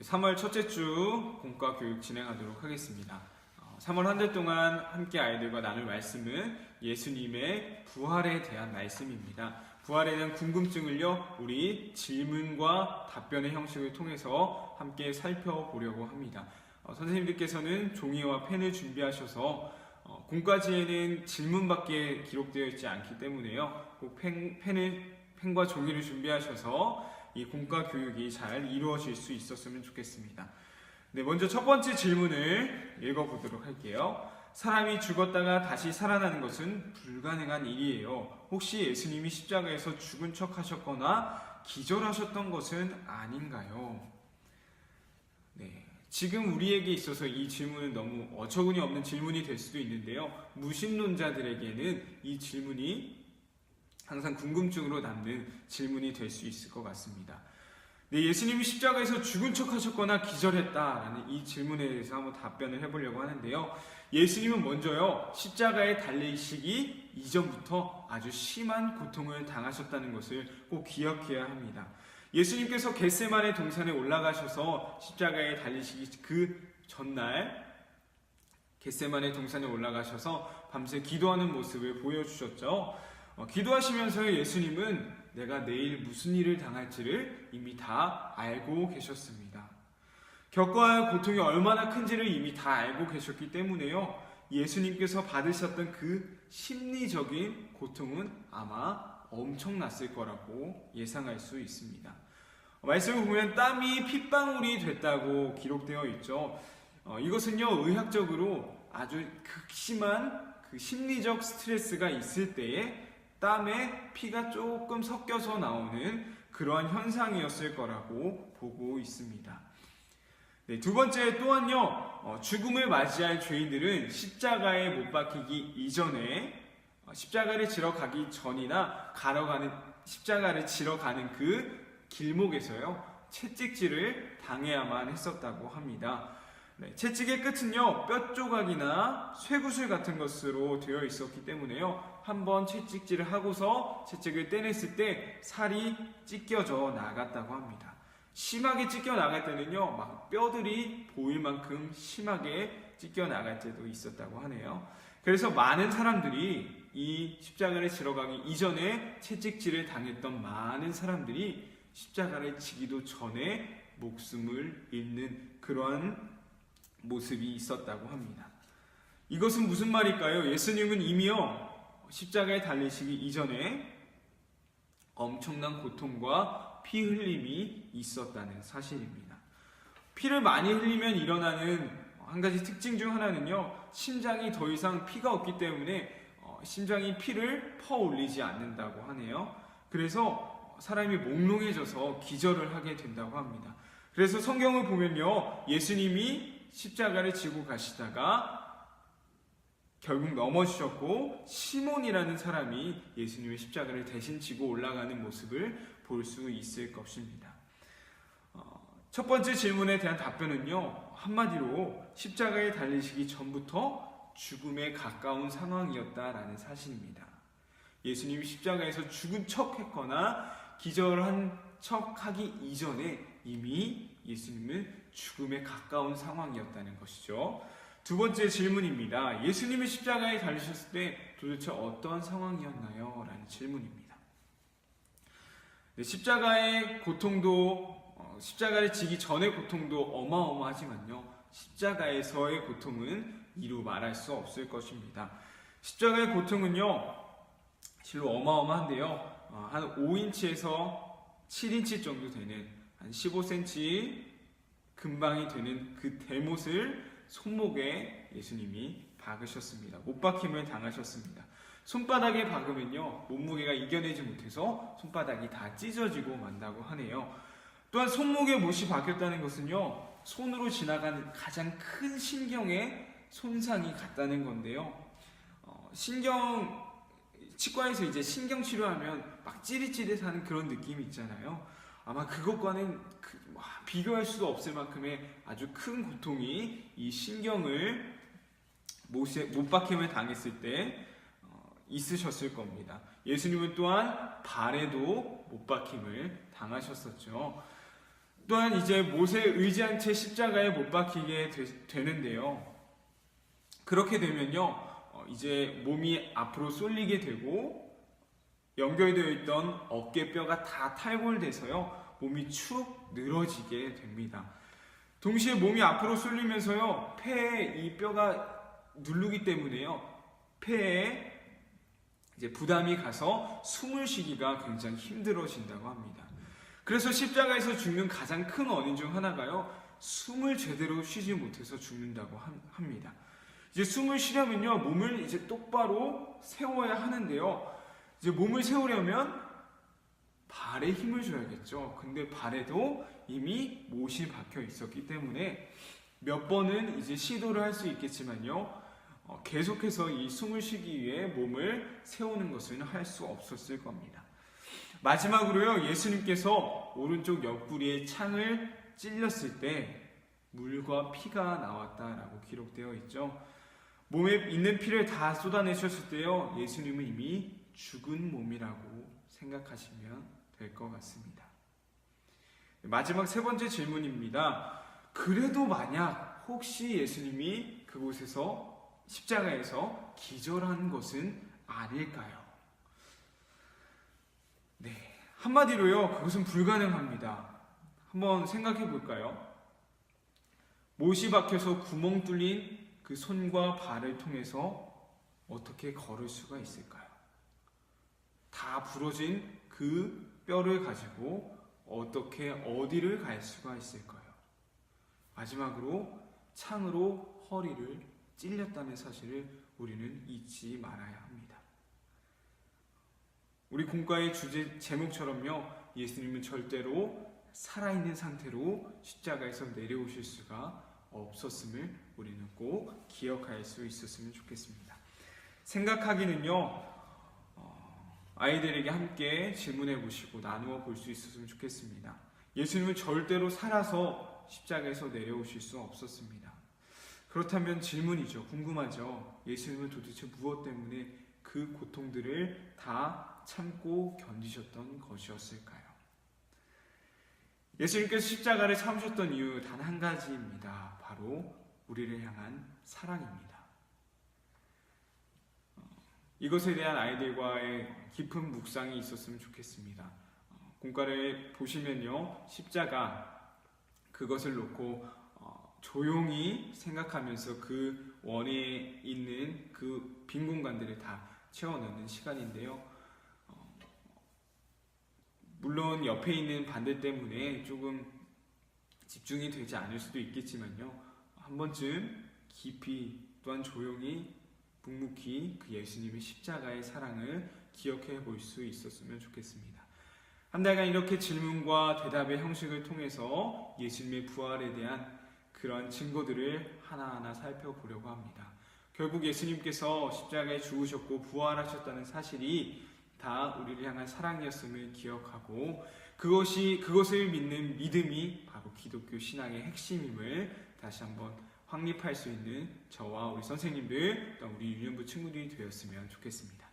3월 첫째 주 공과 교육 진행하도록 하겠습니다. 3월 한 달 동안 함께 아이들과 나눌 말씀은 예수님의 부활에 대한 말씀입니다. 부활에 대한 궁금증을요, 우리 질문과 답변의 형식을 통해서 함께 살펴보려고 합니다. 선생님들께서는 종이와 펜을 준비하셔서 공과지에는 질문밖에 기록되어 있지 않기 때문에요, 꼭 펜과 종이를 준비하셔서 이 공과 교육이 잘 이루어질 수 있었으면 좋겠습니다. 네, 먼저 첫 번째 질문을 읽어보도록 할게요. 사람이 죽었다가 다시 살아나는 것은 불가능한 일이에요. 혹시 예수님이 십자가에서 죽은 척 하셨거나 기절하셨던 것은 아닌가요? 네, 지금 우리에게 있어서 이 질문은 너무 어처구니 없는 질문이 될 수도 있는데요, 무신론자들에게는 이 질문이 항상 궁금증으로 남는 질문이 될 수 있을 것 같습니다. 네, 예수님이 십자가에서 죽은 척 하셨거나 기절했다라는 이 질문에 대해서 한번 답변을 해보려고 하는데요, 예수님은 먼저요, 십자가에 달리시기 이전부터 아주 심한 고통을 당하셨다는 것을 꼭 기억해야 합니다. 예수님께서 겟세마네 동산에 올라가셔서 십자가에 달리시기 그 전날 겟세마네 동산에 올라가셔서 밤새 기도하는 모습을 보여주셨죠. 기도하시면서 예수님은 내가 내일 무슨 일을 당할지를 이미 다 알고 계셨습니다. 겪어야 할 고통이 얼마나 큰지를 이미 다 알고 계셨기 때문에요, 예수님께서 받으셨던 그 심리적인 고통은 아마 엄청났을 거라고 예상할 수 있습니다. 말씀을 보면 땀이 핏방울이 됐다고 기록되어 있죠. 이것은요, 의학적으로 아주 극심한 그 심리적 스트레스가 있을 때에 땀에 피가 조금 섞여서 나오는 그러한 현상이었을 거라고 보고 있습니다. 네, 두 번째 또한요, 죽음을 맞이할 죄인들은 십자가에 못 박히기 이전에, 십자가를 지러 가기 전이나 십자가를 지러 가는 그 길목에서요, 채찍질을 당해야만 했었다고 합니다. 네, 채찍의 끝은요, 뼈 조각이나 쇠구슬 같은 것으로 되어 있었기 때문에요, 한번 채찍질을 하고서 채찍을 떼냈을 때 살이 찢겨져 나갔다고 합니다. 심하게 찢겨 나갈 때는요, 막 뼈들이 보일 만큼 심하게 찢겨 나갈 때도 있었다고 하네요. 그래서 많은 사람들이 이 십자가를 지러 가기 이전에 채찍질을 당했던 많은 사람들이 십자가를 지기도 전에 목숨을 잃는 그러한 모습이 있었다고 합니다. 이것은 무슨 말일까요? 예수님은 이미요, 십자가에 달리시기 이전에 엄청난 고통과 피 흘림이 있었다는 사실입니다. 피를 많이 흘리면 일어나는 한 가지 특징 중 하나는요, 심장이 더 이상 피가 없기 때문에 심장이 피를 퍼올리지 않는다고 하네요. 그래서 사람이 몽롱해져서 기절을 하게 된다고 합니다. 그래서 성경을 보면요, 예수님이 십자가를 지고 가시다가 결국 넘어지셨고, 시몬이라는 사람이 예수님의 십자가를 대신 지고 올라가는 모습을 볼 수 있을 것입니다. 첫 번째 질문에 대한 답변은요, 한마디로 십자가에 달리시기 전부터 죽음에 가까운 상황이었다라는 사실입니다. 예수님이 십자가에서 죽은 척 했거나 기절한 척 하기 이전에 이미 예수님은 죽음에 가까운 상황이었다는 것이죠. 두 번째 질문입니다. 예수님이 십자가에 달리셨을 때 도대체 어떤 상황이었나요? 라는 질문입니다. 네, 십자가의 고통도, 십자가를 지기 전의 고통도 어마어마하지만요, 십자가에서의 고통은 이루 말할 수 없을 것입니다. 십자가의 고통은요, 실로 어마어마한데요, 한 5인치에서 7인치 정도 되는, 한 15cm 근방이 되는 그 대못을 손목에 예수님이 박으셨습니다. 못 박힘을 당하셨습니다. 손바닥에 박으면요, 몸무게가 이겨내지 못해서 손바닥이 다 찢어지고 만다고 하네요. 또한 손목에 못이 박혔다는 것은요, 손으로 지나가는 가장 큰 신경에 손상이 갔다는 건데요, 치과에서 이제 신경 치료하면 막 찌릿찌릿하는 그런 느낌이 있잖아요. 아마 그것과는 비교할 수도 없을 만큼의 아주 큰 고통이 이 신경을 못 박힘을 당했을 때 있으셨을 겁니다. 예수님은 또한 발에도 못 박힘을 당하셨었죠. 또한 이제 못에 의지한 채 십자가에 못 박히게 되는데요. 그렇게 되면요, 이제 몸이 앞으로 쏠리게 되고 연결되어 있던 어깨뼈가 다 탈골돼서요, 몸이 축 늘어지게 됩니다. 동시에 몸이 앞으로 쏠리면서요, 폐에 이 뼈가 누르기 때문에요, 폐에 이제 부담이 가서 숨을 쉬기가 굉장히 힘들어진다고 합니다. 그래서 십자가에서 죽는 가장 큰 원인 중 하나가요, 숨을 제대로 쉬지 못해서 죽는다고 합니다. 이제 숨을 쉬려면요, 몸을 이제 똑바로 세워야 하는데요, 이제 몸을 세우려면 발에 힘을 줘야겠죠. 근데 발에도 이미 못이 박혀 있었기 때문에 몇 번은 이제 시도를 할 수 있겠지만요, 계속해서 이 숨을 쉬기 위해 몸을 세우는 것은 할 수 없었을 겁니다. 마지막으로요, 예수님께서 오른쪽 옆구리에 창을 찔렸을 때 물과 피가 나왔다라고 기록되어 있죠. 몸에 있는 피를 다 쏟아내셨을 때요, 예수님은 이미 죽은 몸이라고 생각하시면 될 것 같습니다. 마지막 세 번째 질문입니다. 그래도 만약 혹시 예수님이 그곳에서 십자가에서 기절한 것은 아닐까요? 네, 한마디로요, 그것은 불가능합니다. 한번 생각해 볼까요? 못이 박혀서 구멍 뚫린 그 손과 발을 통해서 어떻게 걸을 수가 있을까요? 다 부러진 그 뼈를 가지고 어떻게 어디를 갈 수가 있을까요? 마지막으로 창으로 허리를 찔렸다는 사실을 우리는 잊지 말아야 합니다. 우리 공과의 주제 제목처럼요, 예수님은 절대로 살아있는 상태로 십자가에서 내려오실 수가 없었음을 우리는 꼭 기억할 수 있었으면 좋겠습니다. 생각하기는요, 아이들에게 함께 질문해 보시고 나누어 볼 수 있었으면 좋겠습니다. 예수님은 절대로 살아서 십자가에서 내려오실 수 없었습니다. 그렇다면 질문이죠. 궁금하죠. 예수님은 도대체 무엇 때문에 그 고통들을 다 참고 견디셨던 것이었을까요? 예수님께서 십자가를 참으셨던 이유 단 한 가지입니다. 바로 우리를 향한 사랑입니다. 이것에 대한 아이들과의 깊은 묵상이 있었으면 좋겠습니다. 공과를 보시면요, 십자가, 그것을 놓고 조용히 생각하면서 그 원에 있는 그 빈 공간들을 다 채워넣는 시간인데요, 물론 옆에 있는 반대 때문에 조금 집중이 되지 않을 수도 있겠지만요, 한 번쯤 깊이 또한 조용히 묵묵히 그 예수님의 십자가의 사랑을 기억해 볼 수 있었으면 좋겠습니다. 한 달간 이렇게 질문과 대답의 형식을 통해서 예수님의 부활에 대한 그런 증거들을 하나하나 살펴보려고 합니다. 결국 예수님께서 십자가에 죽으셨고 부활하셨다는 사실이 다 우리를 향한 사랑이었음을 기억하고 그것을 믿는 믿음이 바로 기독교 신앙의 핵심임을 다시 한번 확립할 수 있는 저와 우리 선생님들, 또 우리 유년부 친구들이 되었으면 좋겠습니다.